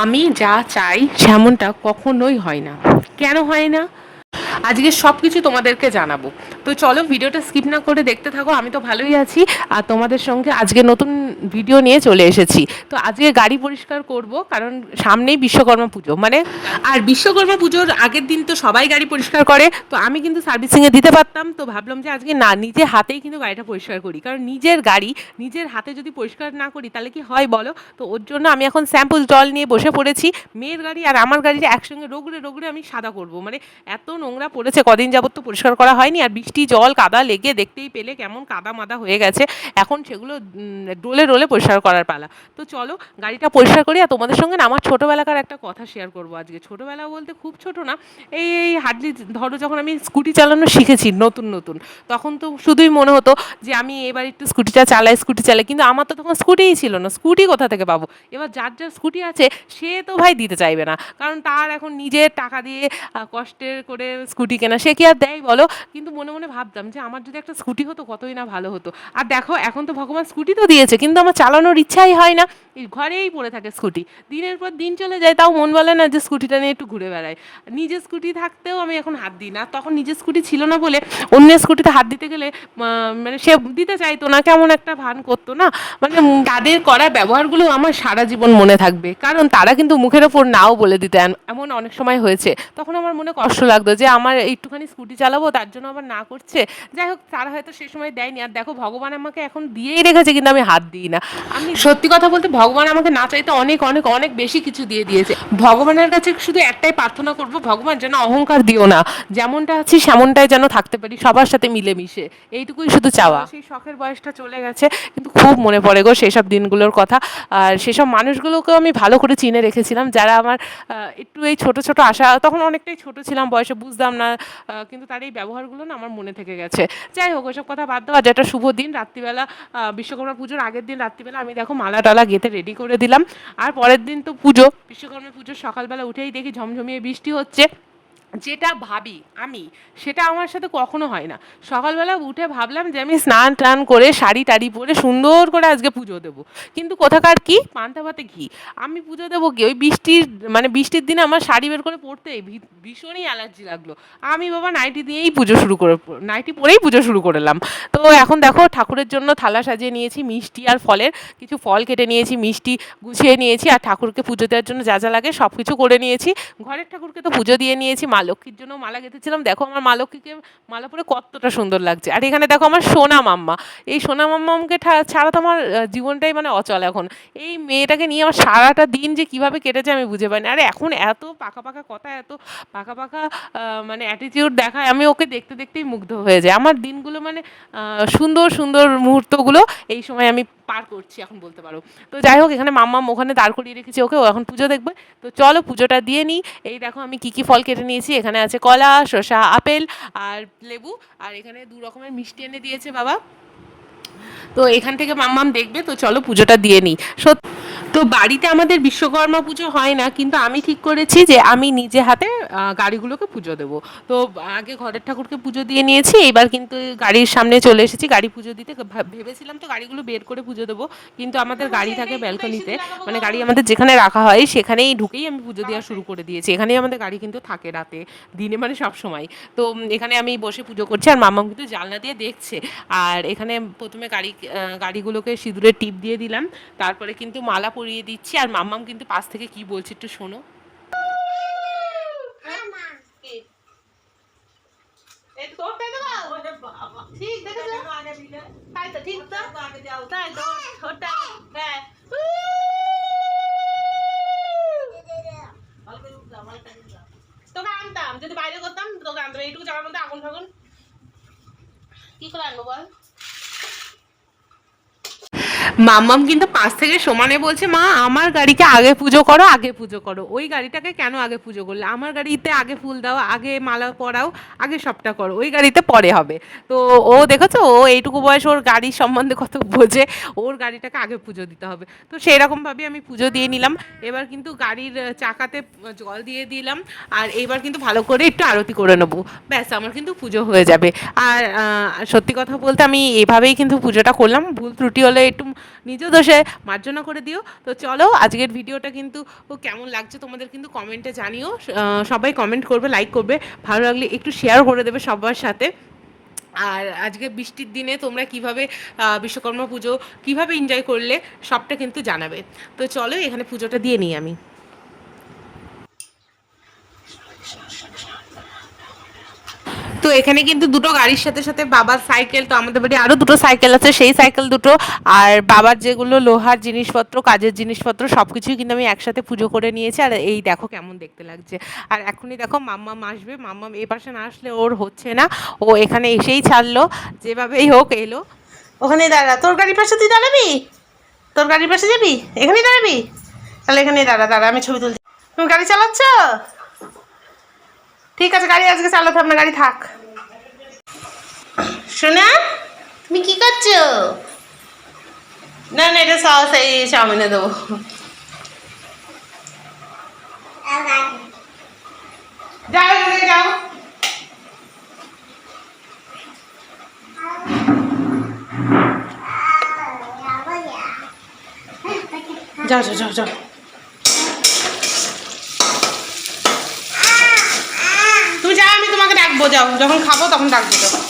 আমি যা চাই সেমনটা কখনোই হয় না। কেন হয় না? আজকে সব কিছু তোমাদেরকে জানাবো। তো চলো ভিডিওটা স্কিপ না করে দেখতে থাকো। আমি তো ভালোই আছি আর তোমাদের সঙ্গে আজকে নতুন ভিডিও নিয়ে চলে এসেছি। তো আজকে গাড়ি পরিষ্কার করব, কারণ সামনেই বিশ্বকর্মা পুজো, মানে আর বিশ্বকর্মা পুজোর আগের দিন তো সবাই গাড়ি পরিষ্কার করে, তো আমি কিন্তু সার্ভিসিংয়ে দিতে পারতাম, তো ভাবলাম যে আজকে না, নিজে হাতেই কিন্তু গাড়িটা পরিষ্কার করি, কারণ নিজের গাড়ি নিজের হাতে যদি পরিষ্কার না করি তাহলে কি হয় বলো? তো ওর জন্য আমি এখন শ্যাম্পু জল নিয়ে বসে পড়েছি। মেয়ের গাড়ি আর আমার গাড়িটা একসঙ্গে রগড়ে রগড়ে আমি সাদা করব, মানে এত নোংরা পড়েছে, কদিন যাবত তো পরিষ্কার করা হয়নি, আর বৃষ্টি জল কাদা লেগে দেখতেই পেলে কেমন কাদা মাদা হয়ে গেছে। এখন সেগুলো ডোলে ডোলে পরিষ্কার করার পালা। তো চলো গাড়িটা পরিষ্কার করি, আর তোমাদের সঙ্গে না আমার ছোটোবেলাকার একটা কথা শেয়ার করবো আজকে। ছোটোবেলা বলতে খুব ছোটো না, এই হার্ডলি ধরো যখন আমি স্কুটি চালানো শিখেছি নতুন নতুন, তখন তো শুধুই মনে হতো যে আমি এবার একটু স্কুটি চালাই, কিন্তু আমার তো তখন স্কুটিই ছিল না, স্কুটি কোথা থেকে পাবো? এবার যার যার স্কুটি আছে সে তো ভাই দিতে চাইবে না, কারণ তার এখন নিজের টাকা দিয়ে কষ্টের করে স্কুটি কেনা, সে কি আর দেয় বলো? কিন্তু মনে মনে ভাবতাম যে আমার যদি একটা স্কুটি হতো কতই না ভালো হতো। আর দেখো এখন তো ভগবান স্কুটি তো দিয়েছে, কিন্তু আমার চালানোর ইচ্ছাই হয় না, এই ঘরেই পড়ে থাকে স্কুটি, দিনের পর দিন চলে যায়, তাও মন বলে না যে স্কুটিটা নিয়ে একটু ঘুরে বেড়াই। নিজের স্কুটি থাকতেও আমি এখন হাত দিই না, তখন নিজের স্কুটি ছিল না বলে অন্যের স্কুটিতে হাত দিতে গেলে মানে সে দিতে চাইতো না, কেমন একটা ভান করতো না, মানে তাদের করা ব্যবহারগুলো আমার সারা জীবন মনে থাকবে, কারণ তারা কিন্তু মুখের ওপর নাও বলে দিতেন, এমন অনেক সময় হয়েছে। তখন আমার মনে কষ্ট লাগতো যে আমার একটুখানি স্কুটি চালাবো তার জন্য আবার না করছে। যাই হোক, তারা হয়তো সে সময় দেয়নি, আর দেখো ভগবান আমাকে এখন দিয়েই রেখেছে, কিন্তু আমি হাত দিই না। আমি সত্যি কথা বলতে ভগবান আমাকে না চাইতে অনেক অনেক অনেক বেশি কিছু দিয়ে দিয়েছে। ভগবানের কাছে শুধু একটাই প্রার্থনা করবো, ভগবান যেন অহংকার দিও না, যেমনটা আছি সেমনটাই যেন থাকতে পারি সবার সাথে মিলেমিশে, এইটুকুই শুধু চাওয়া। সেই শখের বয়সটা চলে গেছে, কিন্তু খুব মনে পড়ে গো সেসব দিনগুলোর কথা, আর সেসব মানুষগুলোকেও আমি ভালো করে চিনে রেখেছিলাম, যারা আমার একটু এই ছোট ছোট আশা, তখন অনেকটাই ছোট ছিলাম বয়সে, বুঝতাম না, কিন্তু তার এই ব্যবহারগুলো না আমার মনে থেকে গেছে। যাই হোক, ওইসব কথা বাদ দাও। আজ একটা শুভ দিন, রাত্রিবেলা বিশ্বকর্মা পুজোর আগের দিন রাত্রিবেলা আমি দেখো মালা টালা গেঁথে রেডি করে দিলাম, আর পরের দিন তো পুজো, বিশ্বকর্মা পুজোর সকালবেলা উঠেই দেখি ঝমঝমিয়ে বৃষ্টি হচ্ছে। যেটা ভাবি আমি, সেটা আমার সাথে কখনো হয় না। সকালবেলা উঠে ভাবলাম যে আমি স্নান টান করে শাড়ি টাড়ি পরে সুন্দর করে আজকে পুজো দেবো, কিন্তু কোথাকার কি পান্তা ভাতে ঘি, আমি পুজো দেবো কি ওই বৃষ্টির, মানে বৃষ্টির দিনে আমার শাড়ি বের করে পরতেই ভীষণই অ্যালার্জি লাগলো। আমি বাবা নাইটি দিয়েই পুজো শুরু করে, নাইটি পরেই পুজো শুরু করলাম। তো এখন দেখো ঠাকুরের জন্য থালা সাজিয়ে নিয়েছি, মিষ্টি আর ফলের, কিছু ফল কেটে নিয়েছি, মিষ্টি গুছিয়ে নিয়েছি, আর ঠাকুরকে পুজো দেওয়ার জন্য যা যা লাগে সব কিছু করে নিয়েছি। ঘরের ঠাকুরকে তো পুজো দিয়ে নিয়েছি, মা লক্ষ্মীর জন্য মালা গেঁথেছিলাম, দেখো আমার মা লক্ষ্মীকে মালা পরে কতটা সুন্দর লাগছে। আর এখানে দেখো আমার সোনা মাম্মা, এই সোনা মাম্মাকে ছাড়া তো আমার জীবনটাই মানে অচল এখন। এই মেয়েটাকে নিয়ে আমার সারাটা দিন যে কীভাবে কেটেছে আমি বুঝে পাইনি। আরে এখন এত পাকা পাকা কথা, এত পাকা পাকা মানে অ্যাটিটিউড দেখায়, আমি ওকে দেখতে দেখতেই মুগ্ধ হয়ে যায়। আমার দিনগুলো মানে সুন্দর সুন্দর মুহূর্তগুলো এই সময় আমি পার করছি এখন বলতে পারো। তো যাই হোক, এখানে মাম্মাম ওখানে দাঁড় করিয়ে রেখেছি ওকে, ও এখন পুজো দেখবে। তো চলো পুজোটা দিয়ে নিই। এই দেখো আমি কী কী ফল কেটে নিয়েছি, এখানে আছে কলা, শসা, আপেল আর লেবু, আর এখানে 2 রকমের মিষ্টি এনে দিয়েছে বাবা। তো এখান থেকে মাম্মাম দেখবে, তো চলো পুজোটা দিয়ে নিই। তো বাড়িতে আমাদের বিশ্বকর্মা পুজো হয় না, কিন্তু আমি ঠিক করেছি যে আমি নিজে হাতে গাড়িগুলোকে পুজো দেবো। তো আগে ঘরের ঠাকুরকে পুজো দিয়ে নিয়েছি, এবার কিন্তু গাড়ির সামনে চলে এসেছি গাড়ি পুজো দিতে। ভেবেছিলাম তো গাড়িগুলো বের করে পুজো দেবো, কিন্তু আমাদের গাড়ি থাকে ব্যালকনিতে, মানে গাড়ি আমাদের যেখানে রাখা হয় সেখানেই ঢুকেই আমি পুজো দেওয়া শুরু করে দিয়েছি। এখানেই আমাদের গাড়ি কিন্তু থাকে রাতে, দিনে মানে সব সময়। তো এখানে আমি বসে পুজো করছি, আর মাম্মাম কিন্তু জানলা দিয়ে দেখছে। আর এখানে প্রথমে গাড়িগুলোকে সিঁদুরের টিপ দিয়ে দিলাম, তারপরে কিন্তু মালা পরিয়ে দিচ্ছি, আর মাম্মাম কিন্তু পাশ থেকে কি বলছে একটু শোনো। তোকে আনতাম যদি বাইরে করতাম, তোকে আনতাম এইটুকু জামার মধ্যে আগুন ফাগুন কি করে আনবো বল। মাম্মাম কিন্তু পাশ থেকে সমানে বলছে, মা আমার গাড়িকে আগে পুজো করো, আগে পুজো করো। ওই গাড়িটাকে কেন আগে পুজো করলে? আমার গাড়িতে আগে ফুল দাও, আগে মালা পরাও, আগে সবটা করো, ওই গাড়িতে পরে হবে। তো ও দেখেছো, ও এইটুকু বয়স, ওর গাড়ির সম্বন্ধে কত বোঝে, ওর গাড়িটাকে আগে পুজো দিতে হবে। তো সেই রকমভাবে আমি পুজো দিয়ে নিলাম। এবার কিন্তু গাড়ির চাকাতে জল দিয়ে দিলাম, আর এইবার কিন্তু ভালো করে একটু আরতি করে নেবো, ব্যাস আমার কিন্তু পুজো হয়ে যাবে। আর সত্যি কথা বলতে আমি এভাবেই কিন্তু পুজোটা করলাম, ভুল ত্রুটি হলে একটু নিজেও দোষে মার্জনা করে দিও। তো চলো আজকের ভিডিওটা কিন্তু কেমন লাগছে তোমাদের কিন্তু কমেন্টে জানিও। সবাই কমেন্ট করবে, লাইক করবে, ভালো লাগলে একটু শেয়ার করে দেবে সবার সাথে। আর আজকে বৃষ্টির দিনে তোমরা কিভাবে বিশ্বকর্মা পুজো কিভাবে এনজয় করলে সবটা কিন্তু জানাবে। তো চলো এখানে পুজোটা দিয়ে নিই আমি। তো এখানে কিন্তু দুটো গাড়ির সাথে সাথে বাবার সাইকেল, তো আমাদের বাড়ি আরও দুটো সাইকেল আছে, সেই সাইকেল দুটো আর বাবার যেগুলো লোহার জিনিসপত্র, কাজের জিনিসপত্র সব কিছুই কিন্তু আমি একসাথে পুজো করে নিয়েছি। আর এই দেখো কেমন দেখতে লাগছে। আর এখনই দেখো মাম্মাম আসবে, মাম্মাম এ পাশে না আসলে ওর হচ্ছে না, ও এখানে এসেই ছাড়লো, যেভাবেই হোক এলো। ওখানেই দাঁড়া, তোর গাড়ির পাশে তুই দাঁড়াবি? তোর গাড়ির পাশে যাবি? এখানেই দাঁড়াবি? তাহলে এখানেই দাঁড়া, দাঁড়া আমি ছবি তুলছি। তুমি গাড়ি চালাচ্ছ? ঠিক আছে, গাড়ি আজকে চালাতে হবে না, গাড়ি থাক। শোনা, তুমি কি করছো? না না, এটা সস এই চাউমিনে দেবো। যাও এখানে যাও। যাও যাও যাও যাও। তুমি যাও, আমি তোমাকে ডাকবো, যাও যখন খাবো তখন ডাকবো। যাও।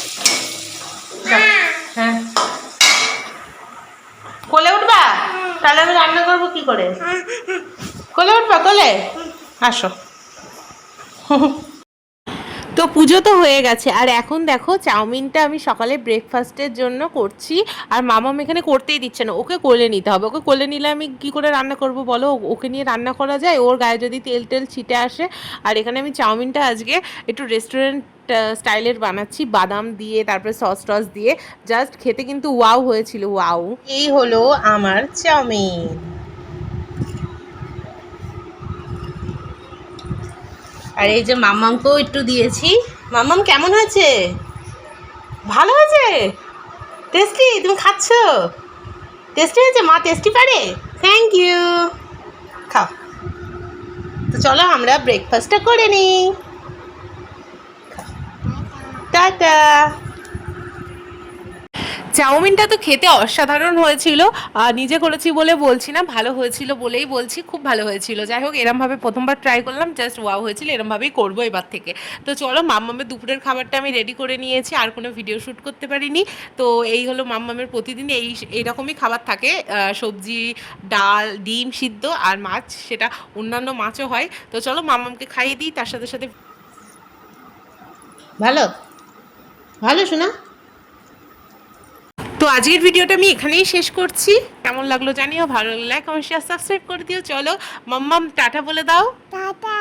হ্যাঁ, কোলে উঠবা? তাহলে আমি রান্না করবো কি করে? কোলে উঠবা? কোলে আসো। তো পুজো তো হয়ে গেছে, আর এখন দেখো চাউমিনটা আমি সকালে ব্রেকফাস্টের জন্য করছি। আর মামাম এখানে করতেই দিচ্ছে না, ওকে কোলে নিতে হবে। ওকে কোলে নিলে আমি কি করে রান্না করব বলো? ওকে নিয়ে রান্না করা যায়? ওর গায়ে যদি তেল টেল ছিটে আসে। আর এখানে আমি চাউমিনটা আজকে একটু রেস্টুরেন্ট স্টাইলের বানাচ্ছি, বাদাম দিয়ে তারপরে সস টস দিয়ে। জাস্ট খেতে কিন্তু ওয়াও হয়েছিল, ওয়াও। এই হলো আমার চাউমিন। আর এই যে মাম্মামকেও একটু দিয়েছি। মাম্মাম কেমন হয়েছে? ভালো হয়েছে? টেস্টি? তুমি খাচ্ছ? টেস্টি হয়েছে? মা টেস্টি পারে? Thank you. খাও। তো চলো আমরা ব্রেকফাস্টটা করে নিই। টাটা। চাউমিনটা তো খেতে অসাধারণ হয়েছিল। নিজে করেছি বলে বলছি না, ভালো হয়েছিল বলেই বলছি, খুব ভালো হয়েছিল। যাই হোক, এরমভাবে প্রথমবার ট্রাই করলাম, জাস্ট ওয়াও হয়েছিল। এরমভাবেই করবো এবার থেকে। তো চলো, মাম্মামের দুপুরের খাবারটা আমি রেডি করে নিয়েছি, আর কোনো ভিডিও শ্যুট করতে পারিনি। তো এই হলো মাম্মামের প্রতিদিন এইরকমই খাবার থাকে, সবজি, ডাল, ডিম সিদ্ধ আর মাছ, সেটা অন্যান্য মাছও হয়। তো চলো মাম্মামকে খাইয়ে দিই, তার সাথে সাথে। ভালো ভালো শোনা। তো আজকের ভিডিওটা আমি এখানেই শেষ করছি। কেমন লাগলো জানিও, ভালো লাগলে লাইক কমেন্ট শেয়ার সাবস্ক্রাইব করে দিও। চলো মাম্মাম টাটা বলে দাও। টাটা।